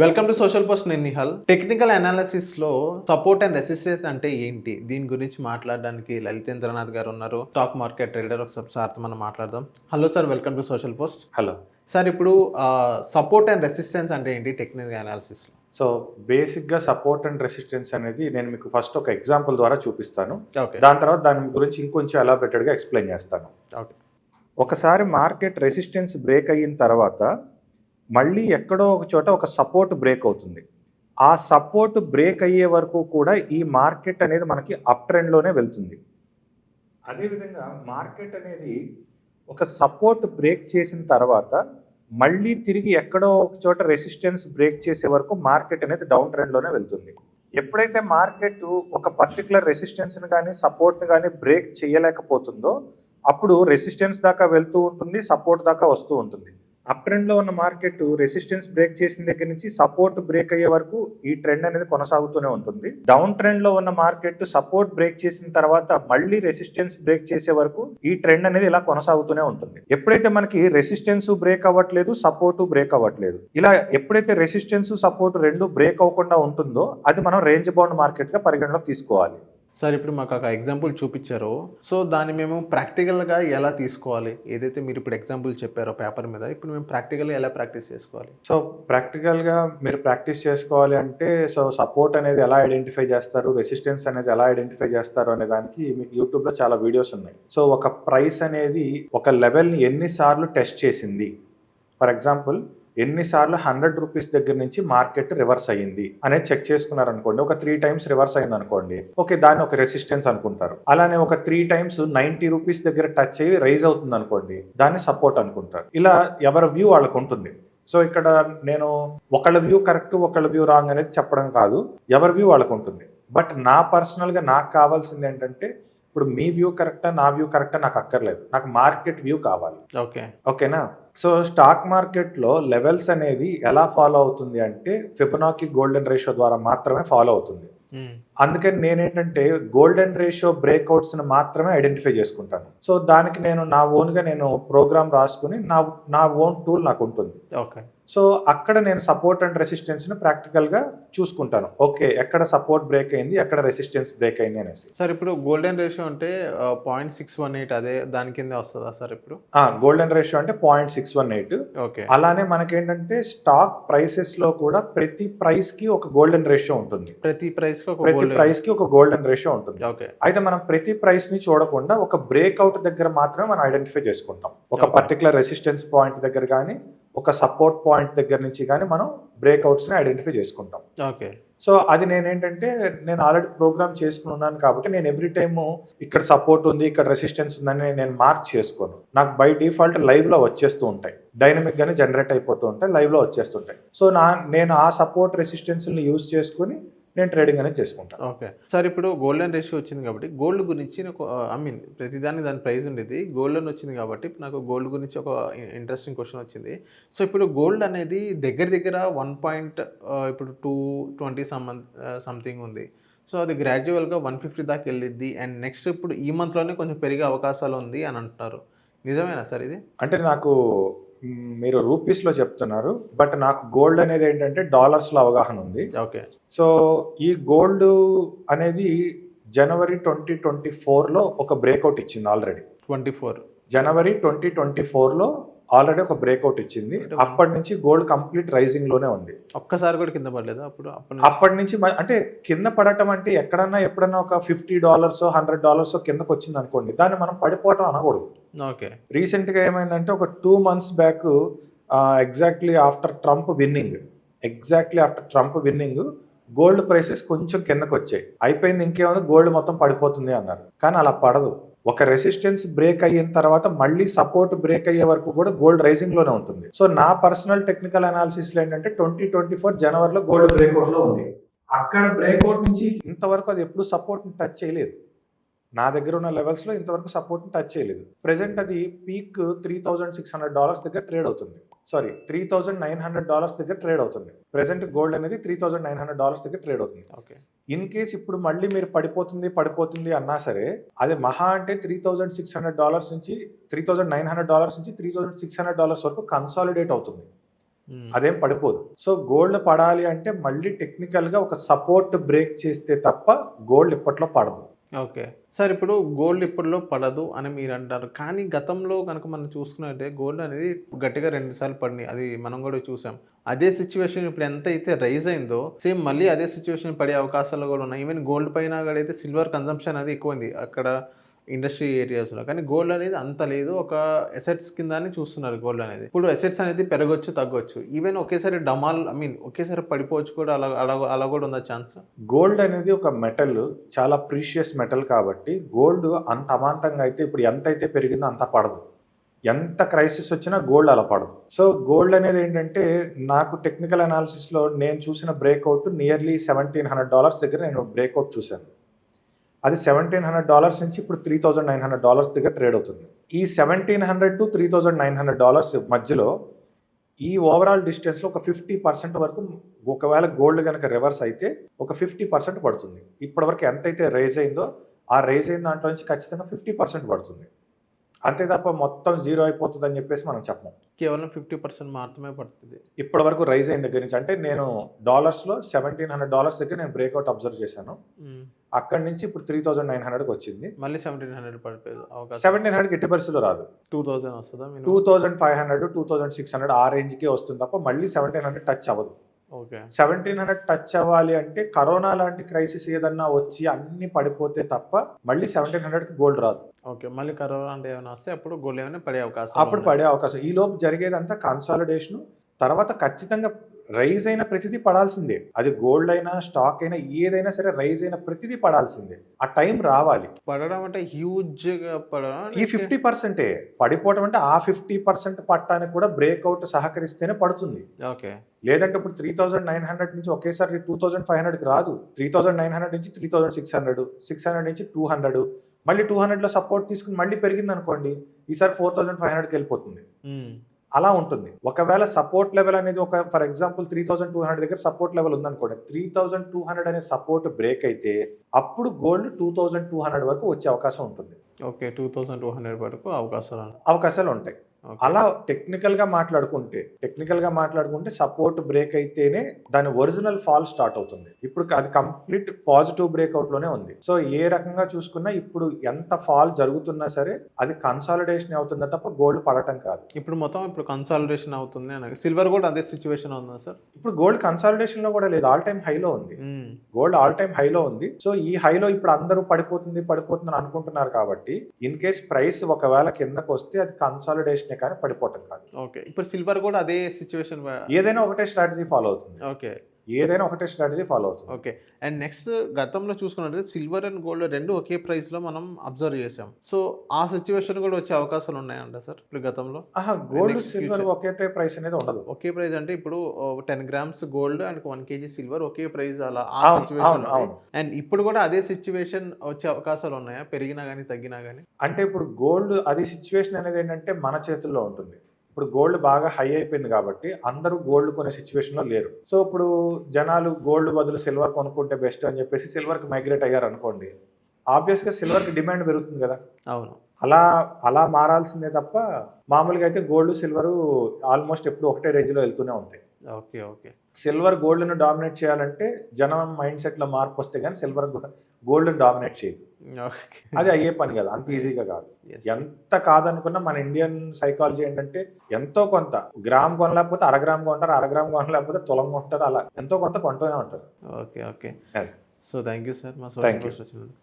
Welcome to social post. నేను Nihal. Technical analysis లో support and resistance అంటే ఏంటి, దీని గురించి మాట్లాడడానికి లలితేంద్రనాథ్ గారు ఉన్నారు, స్టాక్ మార్కెట్ ట్రేడర్. ఒకసారి సార్తో మనం మాట్లాడదాం. Hello sir, welcome to social post. Hello sir, ఇప్పుడు సపోర్ట్ అండ్ రెసిస్టెన్స్ అంటే ఏంటి టెక్నికల్ అనాలిసిస్ లో? సో బేసిక్గా సపోర్ట్ అండ్ రెసిస్టెన్స్ అనేది నేను మీకు ఫస్ట్ ఒక ఎగ్జాంపుల్ ద్వారా చూపిస్తాను. ఓకే. దాని తర్వాత దాని గురించి ఇంకొంచెం ఎలాబొరేటెడ్గా ఎక్స్ప్లెయిన్ చేస్తాను. ఓకే. ఒకసారి మార్కెట్ రెసిస్టెన్స్ బ్రేక్ అయిన తర్వాత మళ్ళీ ఎక్కడో ఒక చోట ఒక సపోర్ట్ బ్రేక్ అవుతుంది. ఆ సపోర్ట్ బ్రేక్ అయ్యే వరకు కూడా ఈ మార్కెట్ అనేది మనకి అప్ ట్రెండ్లోనే వెళ్తుంది. అదేవిధంగా మార్కెట్ అనేది ఒక సపోర్ట్ బ్రేక్ చేసిన తర్వాత మళ్ళీ తిరిగి ఎక్కడో ఒక చోట రెసిస్టెన్స్ బ్రేక్ చేసే వరకు మార్కెట్ అనేది డౌన్ ట్రెండ్లోనే వెళ్తుంది. ఎప్పుడైతే మార్కెట్ ఒక పర్టికులర్ రెసిస్టెన్స్ని కానీ సపోర్ట్ని కానీ బ్రేక్ చేయలేకపోతుందో అప్పుడు రెసిస్టెన్స్ దాకా వెళ్తూ ఉంటుంది, సపోర్ట్ దాకా వస్తూ ఉంటుంది. అప్ ట్రెండ్లో ఉన్న మార్కెట్ రెసిస్టెన్స్ బ్రేక్ చేసిన దగ్గర నుంచి సపోర్ట్ బ్రేక్ అయ్యే వరకు ఈ ట్రెండ్ అనేది కొనసాగుతూనే ఉంటుంది. డౌన్ ట్రెండ్లో ఉన్న మార్కెట్ సపోర్ట్ బ్రేక్ చేసిన తర్వాత మళ్ళీ రెసిస్టెన్స్ బ్రేక్ చేసే వరకు ఈ ట్రెండ్ అనేది ఇలా కొనసాగుతూనే ఉంటుంది. ఎప్పుడైతే మనకి రెసిస్టెన్స్ బ్రేక్ అవ్వట్లేదు, సపోర్ట్ బ్రేక్ అవ్వట్లేదు, ఇలా ఎప్పుడైతే రెసిస్టెన్స్ సపోర్ట్ రెండు బ్రేక్ అవ్వకుండా ఉంటుందో అది మనం రేంజ్ బౌండ్ మార్కెట్గా పరిగణలోకి తీసుకోవాలి. సార్, ఇప్పుడు మాకు ఒక ఎగ్జాంపుల్ చూపించారో, సో దాన్ని మేము ప్రాక్టికల్గా ఎలా తీసుకోవాలి? ఏదైతే మీరు ఇప్పుడు ఎగ్జాంపుల్ చెప్పారో పేపర్ మీద, ఇప్పుడు మేము ప్రాక్టికల్గా ఎలా ప్రాక్టీస్ చేసుకోవాలి? సో ప్రాక్టికల్గా మీరు ప్రాక్టీస్ చేసుకోవాలి అంటే సపోర్ట్ అనేది ఎలా ఐడెంటిఫై చేస్తారు, రెసిస్టెన్స్ అనేది ఎలా ఐడెంటిఫై చేస్తారు అనే దానికి మీకు యూట్యూబ్లో చాలా వీడియోస్ ఉన్నాయి. సో ఒక ప్రైస్ అనేది ఒక లెవెల్ని ఎన్నిసార్లు టెస్ట్ చేసింది, ఫర్ ఎగ్జాంపుల్ ఎన్నిసార్లు 100 రూపీస్ దగ్గర నుంచి మార్కెట్ రివర్స్ అయ్యింది అనేది చెక్ చేసుకున్నారనుకోండి. ఒక 3 టైమ్స్ రివర్స్ అయింది అనుకోండి, ఓకే, దాన్ని ఒక రెసిస్టెన్స్ అనుకుంటారు. అలానే ఒక 3 టైమ్స్ 90 రూపీస్ దగ్గర టచ్ అయ్యి రైజ్ అవుతుంది అనుకోండి, దాన్ని సపోర్ట్ అనుకుంటారు. ఇలా ఎవరి వ్యూ వాళ్ళకు ఉంటుంది. సో ఇక్కడ నేను ఒకళ్ళ వ్యూ కరెక్ట్ ఒకళ్ళ వ్యూ రాంగ్ అనేది చెప్పడం కాదు, ఎవరి వ్యూ వాళ్ళకు ఉంటుంది. బట్ నా పర్సనల్గా నాకు కావాల్సింది ఏంటంటే, ఇప్పుడు మీ వ్యూ కరెక్టా నా వ్యూ కరెక్టా నాకు అక్కర్లేదు, నాకు మార్కెట్ వ్యూ కావాలి. ఓకేనా? సో స్టాక్ మార్కెట్లో లెవెల్స్ అనేది ఎలా ఫాలో అవుతుంది అంటే ఫిబొనాకీ గోల్డెన్ రేషియో ద్వారా మాత్రమే ఫాలో అవుతుంది. అందుకని నేనేంటంటే గోల్డెన్ రేషియో బ్రేక్అవుట్స్ని మాత్రమే ఐడెంటిఫై చేసుకుంటాను. సో దానికి నేను నా ఓన్గా నేను ప్రోగ్రామ్ రాసుకుని నా ఓన్ టూల్ నాకు ఉంటుంది. ఓకే. సో అక్కడ నేను సపోర్ట్ అండ్ రెసిస్టెన్స్ని ప్రాక్టికల్గా చూసుకుంటాను. ఓకే, ఎక్కడ సపోర్ట్ బ్రేక్ అయింది, ఎక్కడ రెసిస్టెన్స్ బ్రేక్ అయింది అనేసి. సార్, ఇప్పుడు గోల్డెన్ రేషియో అంటే 0.618, అదే దాని కింద వస్తుందా సార్? ఇప్పుడు గోల్డెన్ రేషియో అంటే 0.618. ఓకే. అలానే మనకేంటంటే స్టాక్ ప్రైసెస్లో కూడా ప్రతి ప్రైస్కి ఒక గోల్డెన్ రేషియో ఉంటుంది. ప్రతి ప్రైస్కి ఒక గోల్డెన్ రేషియో ఉంటుంది. ఓకే. అయితే మనం ప్రతి ప్రైస్ని చూడకుండా ఒక బ్రేక్అవుట్ దగ్గర మాత్రమే మనం ఐడెంటిఫై చేసుకుంటాం. ఒక పర్టికులర్ రెసిస్టెన్స్ పాయింట్ దగ్గర కానీ ఒక సపోర్ట్ పాయింట్ దగ్గర నుంచి కానీ మనం బ్రేక్అవుట్స్ని ఐడెంటిఫై చేసుకుంటాం. ఓకే. సో అది నేను ఆల్రెడీ ప్రోగ్రామ్ చేసుకుని ఉన్నాను కాబట్టి నేను ఎవ్రీ టైము ఇక్కడ సపోర్ట్ ఉంది, ఇక్కడ రెసిస్టెన్స్ ఉందని నేను మార్క్ చేసుకోను. నాకు బై డిఫాల్ట్ లైవ్లో వచ్చేస్తూ ఉంటాయి, డైనమిక్గానే జనరేట్ అయిపోతూ ఉంటాయి, లైవ్లో వచ్చేస్తుంటాయి. సో నేను ఆ సపోర్ట్ రెసిస్టెన్స్ని యూజ్ చేసుకుని నేను ట్రేడింగ్ అనేది చేసుకుంటాను. ఓకే. సార్, ఇప్పుడు గోల్డెన్ రేషియో వచ్చింది కాబట్టి గోల్డ్ గురించి నాకు ప్రతిదాన్ని దాని ప్రైస్ ఉండేది, గోల్డెన్ వచ్చింది కాబట్టి నాకు గోల్డ్ గురించి ఒక ఇంట్రెస్టింగ్ క్వశ్చన్ వచ్చింది. సో ఇప్పుడు గోల్డ్ అనేది దగ్గర 1 ఇప్పుడు 220 సంథింగ్ ఉంది. సో అది గ్రాడ్యువల్గా 150 దాకా వెళ్ళిద్ది, అండ్ నెక్స్ట్ ఇప్పుడు ఈ మంత్లోనే కొంచెం పెరిగే అవకాశాలు ఉంది అని అంటున్నారు. నిజమేనా సార్ ఇది? అంటే నాకు మీరు రూపీస్లో చెప్తున్నారు, బట్ నాకు గోల్డ్ అనేది ఏంటంటే డాలర్స్లో అవగాహన ఉంది. ఓకే. సో ఈ గోల్డ్ అనేది జనవరి 2024లో ఒక బ్రేక్అవుట్ ఇచ్చింది ఆల్రెడీ. జనవరి 2024లో ఆల్రెడీ ఒక బ్రేక్అవుట్ ఇచ్చింది. అప్పటి నుంచి గోల్డ్ కంప్లీట్ రైజింగ్ లోనే ఉంది. ఒక్కసారి కూడా కింద పడలేదు అప్పటి నుంచి. అంటే కింద పడటం అంటే ఎప్పుడన్నా ఒక $50 $100 కిందకు వచ్చింది అనుకోండి, దాన్ని మనం పడిపోవటం అనకూడదు. ఓకే. రీసెంట్గా ఏమైందంటే ఒక 2 months back exactly after Trump winnowing gold prices కొంచెం కిందకు వచ్చాయి. అయిపోయింది, ఇంకేమైనా గోల్డ్ మొత్తం పడిపోతుంది అన్నారు. కానీ అలా పడదు. ఒక రెసిస్టెన్స్ బ్రేక్ అయిన తర్వాత మళ్ళీ సపోర్ట్ బ్రేక్ అయ్యే వరకు కూడా గోల్డ్ రైజింగ్ లోనే ఉంటుంది. సో నా పర్సనల్ టెక్నికల్ అనాలిసిస్ లో ఏంటంటే 2024 జనవరిలో గోల్డ్ బ్రేక్అవుట్ లో ఉంది. అక్కడ బ్రేక్అవుట్ నుంచి ఇంతవరకు అది ఎప్పుడు సపోర్ట్ ని టచ్ చేయలేదు. నా దగ్గర ఉన్న లెవెల్స్ లో ఇంతవరకు సపోర్ట్ ని టచ్ చేయలేదు. ప్రెసెంట్ అది పీక్ $3,600 దగ్గర ట్రేడ్ అవుతుంది. $3,900 దగ్గర ట్రేడ్ అవుతుంది. ప్రెసెంట్ గోల్డ్ అనేది $3,900 దగ్గర ట్రేడ్ అవుతుంది. ఓకే. ఇన్ కేస్ ఇప్పుడు మళ్ళీ మీరు పడిపోతుంది అన్నా సరే, అది మహా అంటే $3,900 నుంచి $3,600 వరకు కన్సాలిడేట్ అవుతుంది. అదేం పడిపోదు. సో గోల్డ్ పడాలి అంటే మళ్ళీ టెక్నికల్గా ఒక సపోర్ట్ బ్రేక్ చేస్తే తప్ప గోల్డ్ ఇప్పట్లో పడదు. ఓకే. సార్ ఇప్పుడు గోల్డ్ ఇప్పట్లో పడదు అని మీరంటారు. కానీ గతంలో గనక మనం చూసుకున్నట్టే గోల్డ్ అనేది గట్టిగా 2 సార్లు పడినాయి. అది మనం గూడా చూసాం. అదే సిట్యుయేషన్ ఇప్పుడు ఎంతైతే రైజ్ అయిందో సేమ్ మళ్ళీ అదే సిట్యుయేషన్ పడే అవకాశాలు గూడా ఉన్నాయి. ఈవెన్ గోల్డ్ పైన గూడా అయితే సిల్వర్ కన్జంప్షన్ అది ఎక్కువైంది అక్కడ ఇండస్ట్రీ ఏరియాస్‌లో. కానీ గోల్డ్ అనేది అంత లేదు. ఒక అసెట్స్ కిందనే చూస్తున్నారు గోల్డ్ అనేది. ఇప్పుడు అసెట్స్ అనేది పెరగొచ్చు, తగ్గొచ్చు. ఈవెన్ ఒకేసారి డమాల్ ఐ మీన్ ఒకేసారి పడిపోవచ్చు కూడా అలా గూడా ఉందా ఛాన్స్? గోల్డ్ అనేది ఒక మెటల్, చాలా ప్రీషియస్ మెటల్ కాబట్టి గోల్డ్ అంత అమాంతంగా అయితే ఇప్పుడు ఎంతైతే పెరిగిందో అంత పడదు. ఎంత క్రైసిస్ వచ్చినా గోల్డ్ అలా పడదు. సో గోల్డ్ అనేది ఏంటంటే నాకు టెక్నికల్ అనాలిసిస్‌లో నేను చూసిన బ్రేక్అవుట్ నియర్లీ $1,700 దగ్గర నేను బ్రేక్అవుట్ చూశాను. అది $1,700 నుంచి ఇప్పుడు $3,900 దగ్గర ట్రేడ్ అవుతుంది. ఈ $1,700 to $3,900 మధ్యలో ఈ ఓవరాల్ డిస్టెన్స్లో ఒక 50% వరకు ఒకవేళ గోల్డ్ కనుక రివర్స్ అయితే ఒక 50% పడుతుంది. ఇప్పటివరకు ఎంతైతే రైజ్ అయిందో ఆ రైజ్ అయిన దాంట్లో నుంచి ఖచ్చితంగా 50% పడుతుంది. అంతే తప్ప మొత్తం జీరో అయిపోతుంది అని చెప్పేసి మనం చెప్పం. కేవలం 50% మాత్రమే పడుతుంది. ఇప్పటి వరకు రైజ్ అయిన దగ్గర నుంచి అంటే నేను డాలర్స్లో $1,700 దగ్గర నేను బ్రేక్అవుట్ అబ్జర్వ్ చేశాను. అక్కడి నుంచి ఇప్పుడు 3,900కి వచ్చింది. మళ్ళీ 1,700 పడిపోయేది అవకాశం. 1,700కి ఎట్టి పరిస్థితుల్లో రాదు. 2,000 వస్తుందా? 2,500 2,600 ఆ రేంజ్కే వస్తుంది తప్ప మళ్ళీ 1,700 టచ్ అవ్వదు. ఓకే. 1,700 టచ్ అవ్వాలి అంటే కరోనా లాంటి క్రైసిస్ ఏదన్నా వచ్చి అన్ని పడిపోతే తప్ప మళ్ళీ 1,700కి గోల్డ్ రాదు. ఓకే. మళ్ళీ కరోనా అంటే ఏమైనా వస్తే అప్పుడు గోల్డ్ ఏమైనా పడే అవకాశం అప్పుడు పడే అవకాశం. ఈ లోపు జరిగేదంతా కన్సాలిడేషన్. తర్వాత ఖచ్చితంగా రైజ్ అయిన ప్రతిదీ పడాల్సిందే. అది గోల్డ్ అయినా స్టాక్ అయినా ఏదైనా సరే రైజ్ అయిన ప్రతిదీ పడాల్సిందే. ఆ టైం రావాలి. పడడం అంటే హ్యూజ్గా పడడం. ఈ 50% పడిపోవడం అంటే ఆ 50% పట్టడానికి కూడా బ్రేక్అవుట్ సహకరిస్తేనే పడుతుంది. ఓకే. లేదంటే ఇప్పుడు 3,900 నుంచి ఒకేసారి 2,500కి రాదు. 3,900 నుంచి 3,600, 600 నుంచి 200, మళ్ళీ 200లో సపోర్ట్ తీసుకుని మళ్ళీ పెరిగింది అనుకోండి, ఈసారి 4,500కి వెళ్ళిపోతుంది. అలా ఉంటుంది. ఒకవేళ సపోర్ట్ లెవెల్ అనేది ఒక ఫర్ ఎగ్జాంపుల్ 3,200 దగ్గర సపోర్ట్ లెవెల్ ఉందనుకోండి, 3,200 అనే సపోర్ట్ బ్రేక్ అయితే అప్పుడు గోల్డ్ 2,200 వరకు వచ్చే అవకాశం ఉంటుంది. ఓకే. 2,200 వరకు అవకాశాలు ఉంటాయి. అలా టెక్నికల్గా మాట్లాడుకుంటే సపోర్ట్ బ్రేక్ అయితేనే దాని ఒరిజినల్ ఫాల్ స్టార్ట్ అవుతుంది. ఇప్పుడు అది కంప్లీట్ పాజిటివ్ బ్రేక్అవుట్లోనే ఉంది. సో ఏ రకంగా చూసుకున్నా ఇప్పుడు ఎంత ఫాల్ జరుగుతున్నా సరే అది కన్సాలిడేషన్ అవుతుందా తప్ప గోల్డ్ పడటం కాదు. ఇప్పుడు కన్సాలిడేషన్ అవుతుంది అని. సిల్వర్ కూడా అదే సిచ్యువేషన్ ఉందా సార్? ఇప్పుడు గోల్డ్ కన్సాలిడేషన్ లో కూడా లేదు, ఆల్ టైమ్ హైలో ఉంది. గోల్డ్ ఆల్ టైమ్ హైలో ఉంది. సో ఈ హైలో ఇప్పుడు అందరూ పడిపోతుంది అని అనుకుంటున్నారు కాబట్టి ఇన్ కేస్ ప్రైస్ ఒకవేళ కిందకు వస్తే అది కన్సాలిడేషన్ కానీ పడిపోవటం కాదు. ఓకే. ఇప్పుడు సిల్వర్ కూడా అదే సిచ్యువేషన్. ఏదైనా ఒకటే స్ట్రాటజీ ఫాలో అవుతుంది. ఓకే. అండ్ నెక్స్ట్ గతంలో చూసుకున్నట్లయితే సిల్వర్ అండ్ గోల్డ్ రెండు ఒకే ప్రైస్ లో మనం అబ్జర్వ్ చేసాం. సో ఆ సిచ్యువేషన్ కూడా వచ్చే అవకాశాలు ఉన్నాయంట సార్ ఇప్పుడు గతంలో? గోల్డ్ సిల్వర్ ఒకే ప్రైస్ అనేది ఉండదు. ఒకే ప్రైస్ అంటే ఇప్పుడు 10 grams gold and 1 kg silver okay price అలా ఆ సిచ్యువేషన్. అండ్ ఇప్పుడు కూడా అదే సిచ్యువేషన్ వచ్చే అవకాశాలు ఉన్నాయా, పెరిగినా కానీ తగ్గినా కానీ? అంటే ఇప్పుడు గోల్డ్ అది సిచ్యువేషన్ అనేది ఏంటంటే మన చేతుల్లో ఉంటుంది. ఇప్పుడు గోల్డ్ బాగా హై అయిపోయింది కాబట్టి అందరూ గోల్డ్ కొనే సిచ్యువేషన్లో లేరు. సో ఇప్పుడు జనాలు గోల్డ్ బదులు సిల్వర్ కొనుక్కుంటే బెస్ట్ అని చెప్పేసి సిల్వర్కి మైగ్రేట్ అయ్యారు అనుకోండి, ఆబ్వియస్గా సిల్వర్కి డిమాండ్ పెరుగుతుంది కదా. అవును. అలా మారాల్సిందే తప్ప మామూలుగా అయితే గోల్డ్ సిల్వరు ఆల్మోస్ట్ ఎప్పుడు ఒకటే రేంజ్లో వెళ్తూనే ఉంటాయి. ఓకే. సిల్వర్ గోల్డ్ను డామినేట్ చేయాలంటే జనం మైండ్ సెట్లో మార్పు వస్తే కానీ సిల్వర్ గోల్డ్ని డామినేట్ చేయదు. అది అయ్యే పని కదా, అంత ఈజీగా కాదు. ఎంత కాదనుకున్నా మన ఇండియన్ సైకాలజీ ఏంటంటే ఎంతో కొంత గ్రామ్ కొనలేకపోతే అరగ్రామ్ కొంటారు, అరగ్రామ్ కొనలేకపోతే తులం కొంటారు, అలా ఎంతో కొంత కొంటూనే ఉంటారు. Okay. So thank you sir మా థ్యాంక్ యూ. వచ్చినందుకు.